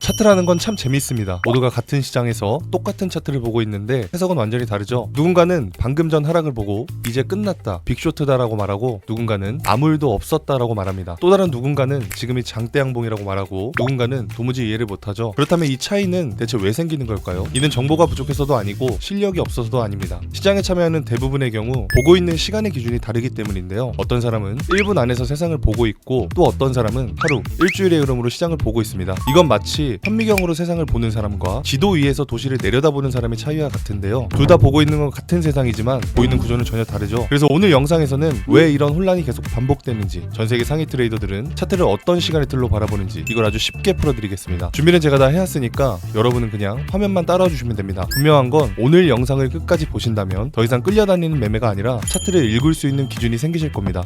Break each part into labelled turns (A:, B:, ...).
A: 차트라는 건 참 재밌습니다. 모두가 같은 시장에서 똑같은 차트를 보고 있는데 해석은 완전히 다르죠. 누군가는 방금 전 하락을 보고 이제 끝났다, 빅쇼트다라고 말하고, 누군가는 아무 일도 없었다라고 말합니다. 또 다른 누군가는 지금이 장대양봉이라고 말하고, 누군가는 도무지 이해를 못하죠. 그렇다면 이 차이는 대체 왜 생기는 걸까요? 이는 정보가 부족해서도 아니고 실력이 없어서도 아닙니다. 시장에 참여하는 대부분의 경우 보고 있는 시간의 기준이 다르기 때문인데요. 어떤 사람은 1분 안에서 세상을 보고 있고, 또 어떤 사람은 하루, 일주일의 흐름으로 시장을 보고 있습니다. 이건 마치 현미경으로 세상을 보는 사람과 지도 위에서 도시를 내려다보는 사람의 차이와 같은데요. 둘 다 보고 있는 건 같은 세상이지만 보이는 구조는 전혀 다르죠. 그래서 오늘 영상에서는 왜 이런 혼란이 계속 반복되는지, 전세계 상위 트레이더들은 차트를 어떤 시간의 틀로 바라보는지 이걸 아주 쉽게 풀어드리겠습니다. 준비는 제가 다 해왔으니까 여러분은 그냥 화면만 따라와 주시면 됩니다. 분명한 건 오늘 영상을 끝까지 보신다면 더 이상 끌려다니는 매매가 아니라 차트를 읽을 수 있는 기준이 생기실 겁니다.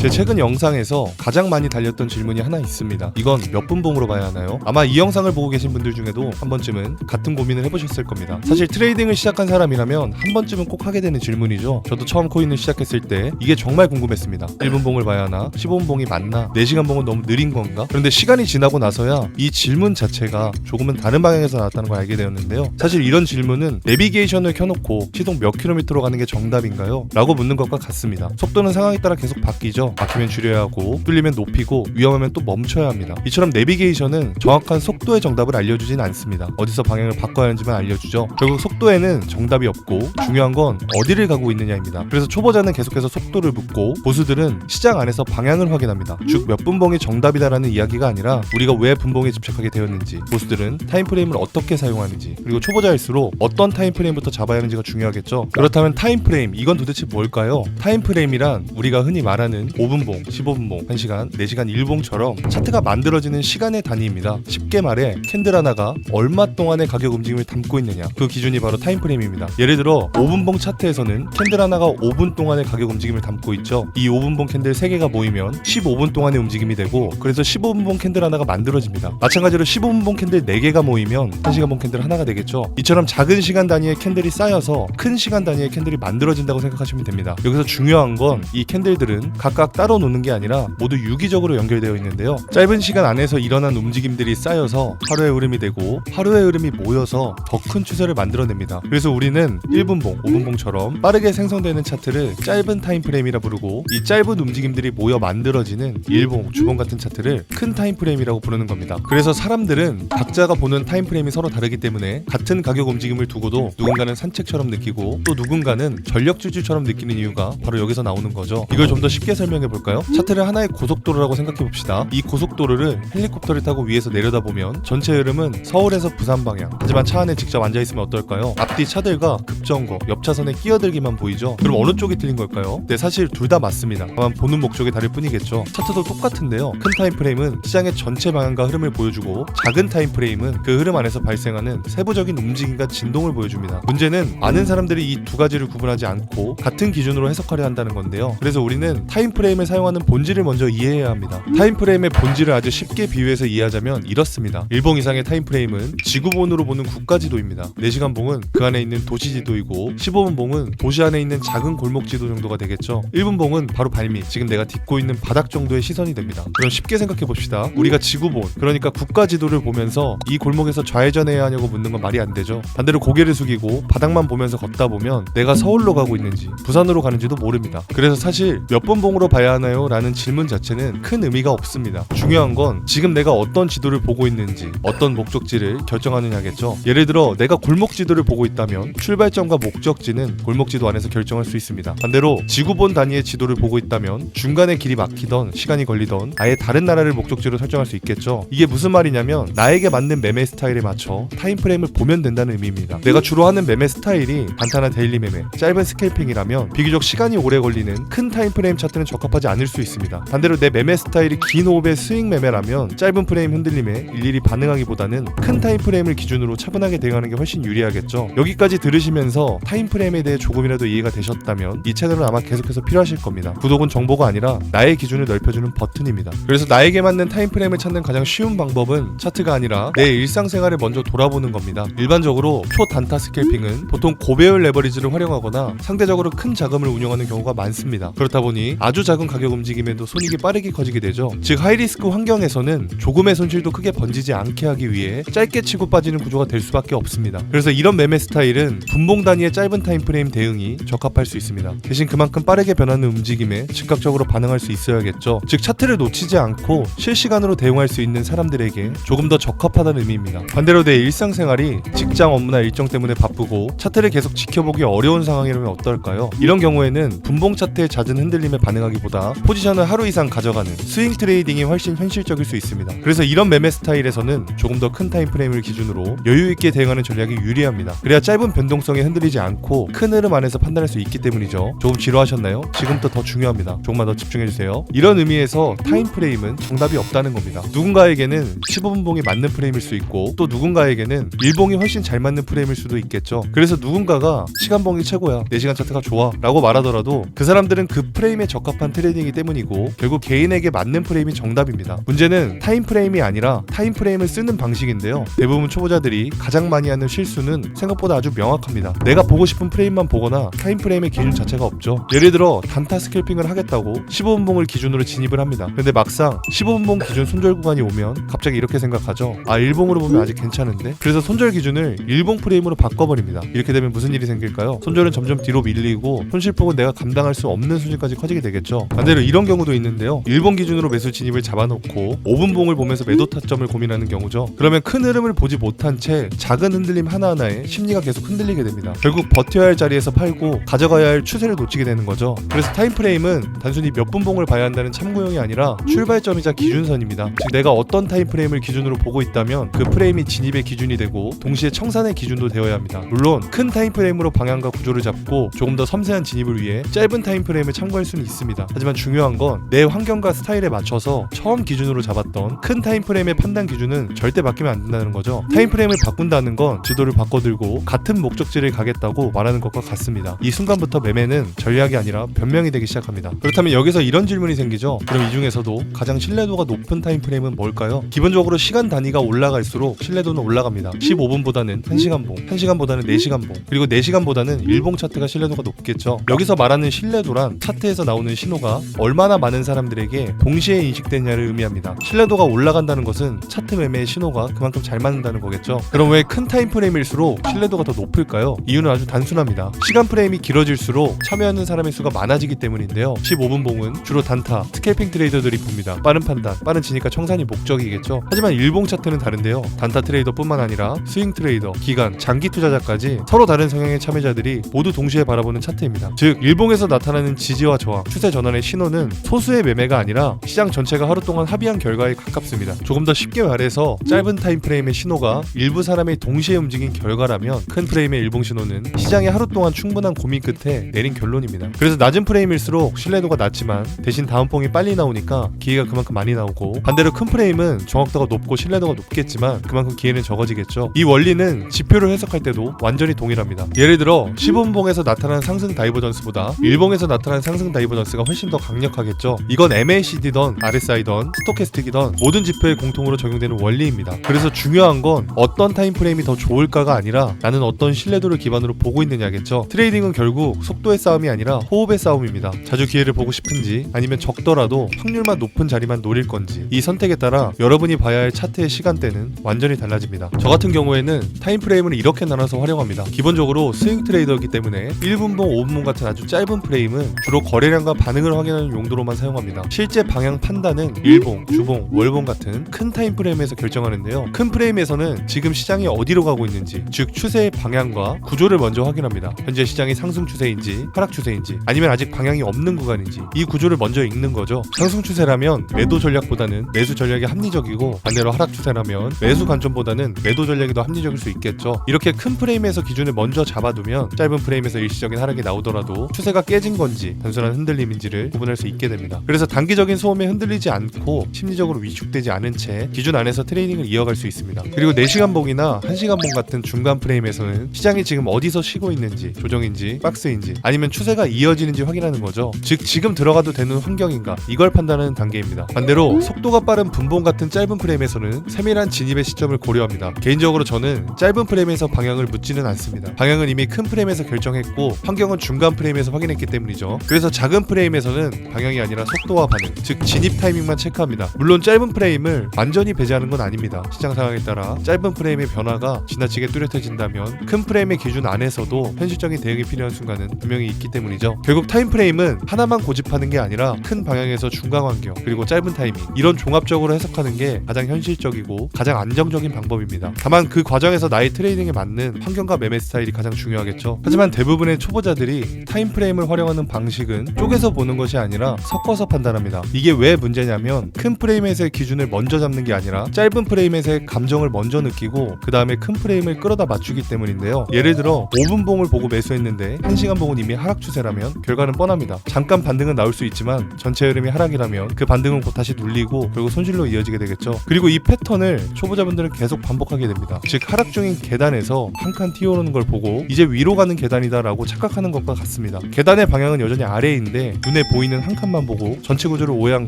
A: 제 최근 영상에서 가장 많이 달렸던 질문이 하나 있습니다. 이건 몇 분 봉으로 봐야 하나요? 아마 이 영상을 보고 계신 분들 중에도 한 번쯤은 같은 고민을 해보셨을 겁니다. 사실 트레이딩을 시작한 사람이라면 한 번쯤은 꼭 하게 되는 질문이죠. 저도 처음 코인을 시작했을 때 이게 정말 궁금했습니다. 1분 봉을 봐야 하나? 15분 봉이 맞나? 4시간 봉은 너무 느린 건가? 그런데 시간이 지나고 나서야 이 질문 자체가 조금은 다른 방향에서 나왔다는 걸 알게 되었는데요. 사실 이런 질문은 내비게이션을 켜놓고 시속 몇 킬로미터로 가는 게 정답인가요? 라고 묻는 것과 같습니다. 속도는 상황에 따라 계속 바뀌죠. 막히면 줄여야 하고, 뚫리면 높이고, 위험하면 또 멈춰야 합니다. 이처럼 내비게이션은 정확한 속도의 정답을 알려주진 않습니다. 어디서 방향을 바꿔야 하는지만 알려주죠. 결국 속도에는 정답이 없고, 중요한 건 어디를 가고 있느냐입니다. 그래서 초보자는 계속해서 속도를 묻고, 고수들은 시장 안에서 방향을 확인합니다. 즉 몇 분봉이 정답이다라는 이야기가 아니라 우리가 왜 분봉에 집착하게 되었는지, 고수들은 타임프레임을 어떻게 사용하는지, 그리고 초보자일수록 어떤 타임프레임부터 잡아야 하는지가 중요하겠죠. 그렇다면 타임프레임, 이건 도대체 뭘까요? 타임프레임이란 우리가 흔히 말하는 5분봉, 15분봉, 1시간, 4시간 1봉처럼 차트가 만들어지는 시간의 단위입니다. 쉽게 말해 캔들 하나가 얼마 동안의 가격 움직임을 담고 있느냐, 그 기준이 바로 타임프레임입니다. 예를 들어 5분봉 차트에서는 캔들 하나가 5분 동안의 가격 움직임을 담고 있죠. 이 5분봉 캔들 3개가 모이면 15분 동안의 움직임이 되고, 그래서 15분봉 캔들 하나가 만들어집니다. 마찬가지로 15분봉 캔들 4개가 모이면 1시간봉 캔들 하나가 되겠죠. 이처럼 작은 시간 단위의 캔들이 쌓여서 큰 시간 단위의 캔들이 만들어진다고 생각하시면 됩니다. 여기서 중요한 건 이 캔들들은 각각 따로 놓는 게 아니라 모두 유기적으로 연결되어 있는데요. 짧은 시간 안에서 일어난 움직임들이 쌓여서 하루의 흐름이 되고, 하루의 흐름이 모여서 더 큰 추세를 만들어냅니다. 그래서 우리는 1분봉, 5분봉처럼 빠르게 생성되는 차트를 짧은 타임프레임이라 부르고, 이 짧은 움직임들이 모여 만들어지는 일봉, 주봉 같은 차트를 큰 타임프레임이라고 부르는 겁니다. 그래서 사람들은 각자가 보는 타임프레임이 서로 다르기 때문에 같은 가격 움직임을 두고도 누군가는 산책처럼 느끼고, 또 누군가는 전력 질주처럼 느끼는 이유가 바로 여기서 나오는 거죠. 이걸 좀 더 쉽게 설명해 볼까요? 차트를 하나의 고속도로라고 생각해 봅시다. 이 고속도로를 헬리콥터를 타고 위에서 내려다보면 전체 흐름은 서울에서 부산 방향. 하지만 차 안에 직접 앉아있으면 어떨까요? 앞뒤 차들과 급정거, 옆 차선에 끼어들기만 보이죠? 그럼 어느 쪽이 틀린 걸까요? 네, 사실 둘 다 맞습니다. 다만 보는 목적이 다를 뿐이겠죠. 차트도 똑같은데요. 큰 타임프레임은 시장의 전체 방향과 흐름을 보여주고, 작은 타임프레임은 그 흐름 안에서 발생하는 세부적인 움직임과 진동을 보여줍니다. 문제는 많은 사람들이 이 두 가지를 구분하지 않고 같은 기준으로 해석하려 한다는 건데요. 그래서 우리는 타임프레임을 사용하는 본질을 먼저 이해해야 합니다. 타임프레임의 본질을 아주 쉽게 비유해서 이해하자면 이렇습니다. 1봉 이상의 타임프레임은 지구본으로 보는 국가지도입니다. 4시간 봉은 그 안에 있는 도시지도이고, 15분 봉은 도시 안에 있는 작은 골목지도 정도가 되겠죠. 1분 봉은 바로 발밑, 지금 내가 딛고 있는 바닥 정도의 시선이 됩니다. 그럼 쉽게 생각해 봅시다. 우리가 지구본, 그러니까 국가지도를 보면서 이 골목에서 좌회전해야 하냐고 묻는 건 말이 안 되죠. 반대로 고개를 숙이고 바닥만 보면서 걷다 보면 내가 서울로 가고 있는지 부산으로 가는지도 모릅니다. 그래서 사실 몇 분 봉으로 봐야 하나요? 라는 질문 자체는 큰 의미가 없습니다. 중요한 건 지금 내가 어떤 지도를 보고 있는지, 어떤 목적지를 결정하느냐겠죠. 예를 들어 내가 골목지도를 보고 있다면 출발점과 목적지는 골목지도 안에서 결정할 수 있습니다. 반대로 지구본 단위의 지도를 보고 있다면 중간에 길이 막히던 시간이 걸리던 아예 다른 나라를 목적지로 설정할 수 있겠죠. 이게 무슨 말이냐면 나에게 맞는 매매 스타일에 맞춰 타임프레임을 보면 된다는 의미입니다. 내가 주로 하는 매매 스타일이 단타나 데일리 매매, 짧은 스캘핑이라면 비교적 시간이 오래 걸리는 큰 타임프레임 차트는 적극 적합하지 않을 수 있습니다. 반대로 내 매매 스타일이 긴 호흡의 스윙 매매라면 짧은 프레임 흔들림에 일일이 반응하기보다는 큰 타임 프레임을 기준으로 차분하게 대응하는 게 훨씬 유리하겠죠. 여기까지 들으시면서 타임 프레임에 대해 조금이라도 이해가 되셨다면 이 채널은 아마 계속해서 필요하실 겁니다. 구독은 정보가 아니라 나의 기준을 넓혀주는 버튼입니다. 그래서 나에게 맞는 타임 프레임을 찾는 가장 쉬운 방법은 차트가 아니라 내 일상생활을 먼저 돌아보는 겁니다. 일반적으로 초단타 스캘핑은 보통 고배열 레버리지를 활용하거나 상대적으로 큰 자금을 운용하는 경우가 많습니다. 그렇다 보니 아주 작은 가격 움직임에도 손익이 빠르게 커지게 되죠. 즉 하이리스크 환경에서는 조금의 손실도 크게 번지지 않게 하기 위해 짧게 치고 빠지는 구조가 될 수밖에 없습니다. 그래서 이런 매매 스타일은 분봉 단위의 짧은 타임프레임 대응이 적합할 수 있습니다. 대신 그만큼 빠르게 변하는 움직임에 즉각적으로 반응할 수 있어야겠죠. 즉 차트를 놓치지 않고 실시간으로 대응할 수 있는 사람들에게 조금 더 적합하다는 의미입니다. 반대로 내 일상생활이 직장 업무나 일정 때문에 바쁘고 차트를 계속 지켜보기 어려운 상황이라면 어떨까요? 이런 경우에는 분봉 차트의 잦은 흔들림에 반응하기보다 포지션을 하루 이상 가져가는 스윙 트레이딩이 훨씬 현실적일 수 있습니다. 그래서 이런 매매 스타일에서는 조금 더 큰 타임프레임을 기준으로 여유있게 대응하는 전략이 유리합니다. 그래야 짧은 변동성에 흔들리지 않고 큰 흐름 안에서 판단할 수 있기 때문이죠. 조금 지루하셨나요? 지금부터 더 중요합니다. 조금만 더 집중해주세요. 이런 의미에서 타임프레임은 정답이 없다는 겁니다. 누군가에게는 15분봉이 맞는 프레임일 수 있고 또 누군가에게는 일봉이 훨씬 잘 맞는 프레임일 수도 있겠죠. 그래서 누군가가 시간봉이 최고야, 4시간 차트가 좋아 라고 말하더라도 그 사람들은 그 프레임에 적합한 트레이딩이기 때문이고 결국 개인에게 맞는 프레임이 정답입니다. 문제는 타임프레임이 아니라 타임프레임을 쓰는 방식인데요. 대부분 초보자들이 가장 많이 하는 실수는 생각보다 아주 명확합니다. 내가 보고 싶은 프레임만 보거나 타임프레임의 기준 자체가 없죠. 예를 들어 단타 스캘핑을 하겠다고 15분봉을 기준으로 진입을 합니다. 근데 막상 15분봉 기준 손절 구간이 오면 갑자기 이렇게 생각하죠. 아, 일봉으로 보면 아직 괜찮은데? 그래서 손절 기준을 일봉 프레임으로 바꿔버립니다. 이렇게 되면 무슨 일이 생길까요? 손절은 점점 뒤로 밀리고 손실폭은 내가 감당할 수 없는 수준까지 커지게 되겠죠. 반대로 이런 경우도 있는데요. 일봉 기준으로 매수 진입을 잡아놓고 5분봉을 보면서 매도 타점을 고민하는 경우죠. 그러면 큰 흐름을 보지 못한 채 작은 흔들림 하나하나에 심리가 계속 흔들리게 됩니다. 결국 버텨야 할 자리에서 팔고 가져가야 할 추세를 놓치게 되는 거죠. 그래서 타임프레임은 단순히 몇 분봉을 봐야 한다는 참고용이 아니라 출발점이자 기준선입니다. 즉 내가 어떤 타임프레임을 기준으로 보고 있다면 그 프레임이 진입의 기준이 되고 동시에 청산의 기준도 되어야 합니다. 물론 큰 타임프레임으로 방향과 구조를 잡고 조금 더 섬세한 진입을 위해 짧은 타임프레임을 참고할 수는 있습니다. 하지만 중요한 건 내 환경과 스타일에 맞춰서 처음 기준으로 잡았던 큰 타임프레임의 판단 기준은 절대 바뀌면 안 된다는 거죠. 타임프레임을 바꾼다는 건 지도를 바꿔들고 같은 목적지를 가겠다고 말하는 것과 같습니다. 이 순간부터 매매는 전략이 아니라 변명이 되기 시작합니다. 그렇다면 여기서 이런 질문이 생기죠. 그럼 이 중에서도 가장 신뢰도가 높은 타임프레임은 뭘까요? 기본적으로 시간 단위가 올라갈수록 신뢰도는 올라갑니다. 15분보다는 1시간봉, 1시간보다는 4시간봉, 그리고 4시간보다는 일봉 차트가 신뢰도가 높겠죠. 여기서 말하는 신뢰도란 차트에서 나오는 신호가 얼마나 많은 사람들에게 동시에 인식되냐를 의미합니다. 신뢰도가 올라간다는 것은 차트 매매의 신호가 그만큼 잘 맞는다는 거겠죠. 그럼 왜 큰 타임프레임일수록 신뢰도가 더 높을까요? 이유는 아주 단순합니다. 시간 프레임이 길어질수록 참여하는 사람의 수가 많아지기 때문인데요. 15분봉은 주로 단타, 스캘핑 트레이더들이 봅니다. 빠른 판단, 빠른 진입과 청산이 목적이겠죠. 하지만 일봉 차트는 다른데요. 단타 트레이더뿐만 아니라 스윙 트레이더, 기관, 장기 투자자까지 서로 다른 성향의 참여자들이 모두 동시에 바라보는 차트입니다. 즉 일봉에서 나타나는 지지와 저항, 추세 전환의 신호는 소수의 매매가 아니라 시장 전체가 하루 동안 합의한 결과에 가깝습니다. 조금 더 쉽게 말해서 짧은 타임프레임의 신호가 일부 사람이 동시에 움직인 결과라면 큰 프레임의 일봉 신호는 시장이 하루 동안 충분한 고민 끝에 내린 결론입니다. 그래서 낮은 프레임일수록 신뢰도가 낮지만 대신 다음 봉이 빨리 나오니까 기회가 그만큼 많이 나오고, 반대로 큰 프레임은 정확도가 높고 신뢰도가 높겠지만 그만큼 기회는 적어지겠죠. 이 원리는 지표를 해석할 때도 완전히 동일합니다. 예를 들어 15분봉에서 나타난 상승 다이버전스보다 일봉에서 나타난 상승 다이버전스가 훨씬 더 강력하겠죠. 이건 MACD던 RSI던 스토캐스틱이던 모든 지표에 공통으로 적용되는 원리입니다. 그래서 중요한 건 어떤 타임프레임이 더 좋을까가 아니라 나는 어떤 신뢰도를 기반으로 보고 있느냐겠죠. 트레이딩은 결국 속도의 싸움이 아니라 호흡의 싸움입니다. 자주 기회를 보고 싶은지 아니면 적더라도 확률만 높은 자리만 노릴 건지, 이 선택에 따라 여러분이 봐야 할 차트의 시간대는 완전히 달라집니다. 저 같은 경우에는 타임프레임을 이렇게 나눠서 활용합니다. 기본적으로 스윙 트레이더이기 때문에 1분봉, 5분봉 같은 아주 짧은 프레임은 주로 거래량과 반응을 확인하는 용도로만 사용합니다. 실제 방향 판단은 일봉, 주봉, 월봉 같은 큰 타임프레임에서 결정하는데요. 큰 프레임에서는 지금 시장이 어디로 가고 있는지, 즉 추세의 방향과 구조를 먼저 확인합니다. 현재 시장이 상승 추세인지 하락 추세인지 아니면 아직 방향이 없는 구간인지, 이 구조를 먼저 읽는 거죠. 상승 추세라면 매도 전략보다는 매수 전략이 합리적이고, 반대로 하락 추세라면 매수 관점보다는 매도 전략이 더 합리적일 수 있겠죠. 이렇게 큰 프레임에서 기준을 먼저 잡아두면 짧은 프레임에서 일시적인 하락이 나오더라도 추세가 깨진 건지 단순한 흔들림인지를 아닌지를 구분할 수 있게 됩니다. 그래서 단기적인 소음에 흔들리지 않고 심리적으로 위축되지 않은 채 기준 안에서 트레이닝을 이어갈 수 있습니다. 그리고 4시간 봉이나 1시간 봉 같은 중간 프레임에서는 시장이 지금 어디서 쉬고 있는지, 조정인지, 박스인지 아니면 추세가 이어지는지 확인하는 거죠. 즉 지금 들어가도 되는 환경인가, 이걸 판단하는 단계입니다. 반대로 속도가 빠른 분봉 같은 짧은 프레임에서는 세밀한 진입의 시점을 고려합니다. 개인적으로 저는 짧은 프레임에서 방향을 묻지는 않습니다. 방향은 이미 큰 프레임에서 결정했고 환경은 중간 프레임에서 확인했기 때문이죠. 그래서 작은 프레임에서는 방향이 아니라 속도와 반응, 즉 진입 타이밍만 체크합니다. 물론 짧은 프레임을 완전히 배제하는 건 아닙니다. 시장 상황에 따라 짧은 프레임의 변화가 지나치게 뚜렷해진다면 큰 프레임의 기준 안에서도 현실적인 대응이 필요한 순간은 분명히 있기 때문이죠. 결국 타임 프레임은 하나만 고집하는 게 아니라 큰 방향에서 중간 환경, 그리고 짧은 타이밍, 이런 종합적으로 해석하는 게 가장 현실적이고 가장 안정적인 방법입니다. 다만 그 과정에서 나의 트레이딩에 맞는 환경과 매매 스타일이 가장 중요하겠죠. 하지만 대부분의 초보자들이 타임 프레임을 활용하는 방식은 쪼개서 보는 것이 아니라 섞어서 판단합니다. 이게 왜 문제냐면 큰 프레임에서의 기준을 먼저 잡는 게 아니라 짧은 프레임에서의 감정을 먼저 느끼고 그 다음에 큰 프레임을 끌어다 맞추기 때문인데요. 예를 들어 5분 봉을 보고 매수했는데 1시간 봉은 이미 하락 추세라면 결과는 뻔합니다. 잠깐 반등은 나올 수 있지만 전체 흐름이 하락이라면 그 반등은 곧 다시 눌리고 결국 손실로 이어지게 되겠죠. 그리고 이 패턴을 초보자분들은 계속 반복하게 됩니다. 즉 하락 중인 계단에서 한 칸 튀어오르는 걸 보고 이제 위로 가는 계단이다 라고 착각하는 것과 같습니다. 계단의 방향은 여전히 아래인데 눈에 보이는 한 칸만 보고 전체 구조를 오해한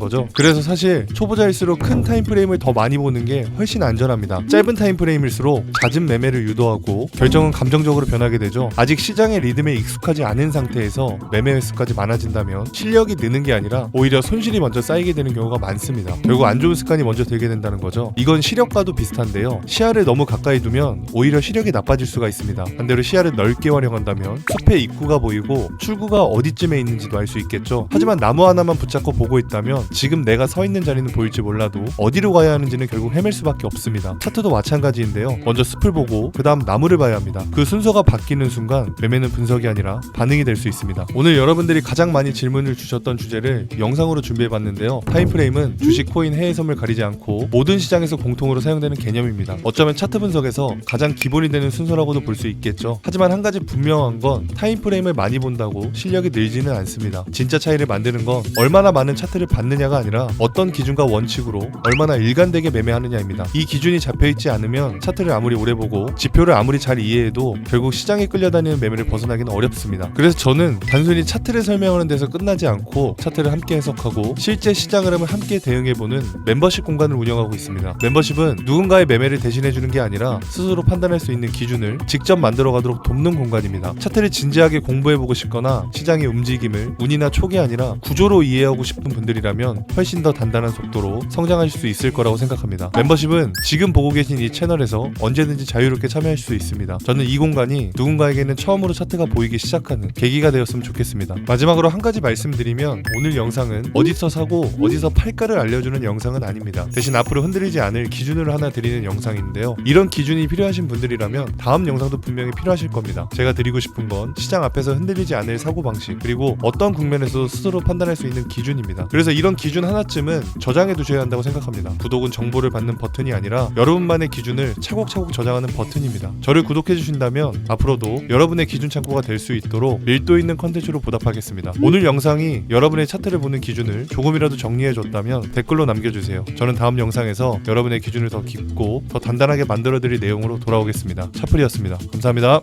A: 거죠. 그래서 사실 초보자일수록 큰 타임 프레임을 더 많이 보는 게 훨씬 안전합니다. 짧은 타임 프레임일수록 잦은 매매를 유도하고 결정은 감정적으로 변하게 되죠. 아직 시장의 리듬에 익숙하지 않은 상태에서 매매 횟수까지 많아진다면 실력이 느는 게 아니라 오히려 손실이 먼저 쌓이게 되는 경우가 많습니다. 결국 안 좋은 습관이 먼저 들게 된다는 거죠. 이건 시력과도 비슷한데요. 시야를 너무 가까이 두면 오히려 시력이 나빠질 수가 있습니다. 반대로 시야를 넓게 활용한다면 숲의 입구가 보이고 출구가 어디쯤에 있는지도 알 수 있겠죠. 하지만 나무 하나만 붙잡고 보고 있다면 지금 내가 서 있는 자리는 보일지 몰라도 어디로 가야 하는지는 결국 헤맬 수밖에 없습니다. 차트도 마찬가지인데요. 먼저 숲을 보고 그 다음 나무를 봐야 합니다. 그 순서가 바뀌는 순간 매매는 분석이 아니라 반응이 될 수 있습니다. 오늘 여러분들이 가장 많이 질문을 주셨던 주제를 영상으로 준비해봤는데요. 타임프레임은 주식, 코인, 해외 선물 가리지 않고 모든 시장에서 공통으로 사용되는 개념입니다. 어쩌면 차트 분석에서 가장 기본이 되는 순서라고도 볼 수 있겠죠. 하지만 한 가지 분명한 건 타임프레임을 많이 본다고 실력이 늘지는 않습니다. 진짜 차이를 만드는 건 얼마나 많은 차트를 봤느냐가 아니라 어떤 기준과 원칙으로 얼마나 일관되게 매매하느냐입니다. 이 기준이 잡혀있지 않으면 차트를 아무리 오래 보고 지표를 아무리 잘 이해해도 결국 시장에 끌려다니는 매매를 벗어나기는 어렵습니다. 그래서 저는 단순히 차트를 설명하는 데서 끝나지 않고 차트를 함께 해석하고 실제 시장 흐름을 함께 대응해보는 멤버십 공간을 운영하고 있습니다. 멤버십은 누군가의 매매를 대신해주는 게 아니라 스스로 판단할 수 있는 기준을 직접 만들어가도록 돕는 공간입니다. 차트를 진지하게 공부해보고 싶거나 시장의 움직임을 운이나 촉이 아니라 구조로 이해하고 싶은 분들이라면 훨씬 더 단단한 속도로 성장하실 수 있을 거라고 생각합니다. 멤버십은 지금 보고 계신 이 채널에서 언제든지 자유롭게 참여할 수 있습니다. 저는 이 공간이 누군가에게는 처음으로 차트가 보이기 시작하는 계기가 되었으면 좋겠습니다. 마지막으로 한 가지 말씀드리면 오늘 영상은 어디서 사고 어디서 팔까를 알려주는 영상은 아닙니다. 대신 앞으로 흔들리지 않을 기준을 하나 드리는 영상인데요. 이런 기준이 필요하신 분들이라면 다음 영상도 분명히 필요하실 겁니다. 제가 드리고 싶은 건 시장 앞에서 흔들리지 않을 사고방식, 그리고 어떤 국면에서도 스스로 판단할 수 있는 기준입니다. 그래서 이런 기준 하나쯤은 저장해 두셔야 한다고 생각합니다. 구독은 정보를 받는 버튼이 아니라 여러분만의 기준을 차곡차곡 저장하는 버튼입니다. 저를 구독해 주신다면 앞으로도 여러분의 기준 창고가 될 수 있도록 밀도 있는 컨텐츠로 보답하겠습니다. 오늘 영상이 여러분의 차트를 보는 기준을 조금이라도 정리해 줬다면 댓글로 남겨주세요. 저는 다음 영상에서 여러분의 기준을 더 깊고 더 단단하게 만들어 드릴 내용으로 돌아오겠습니다. 차플이었습니다. 감사합니다.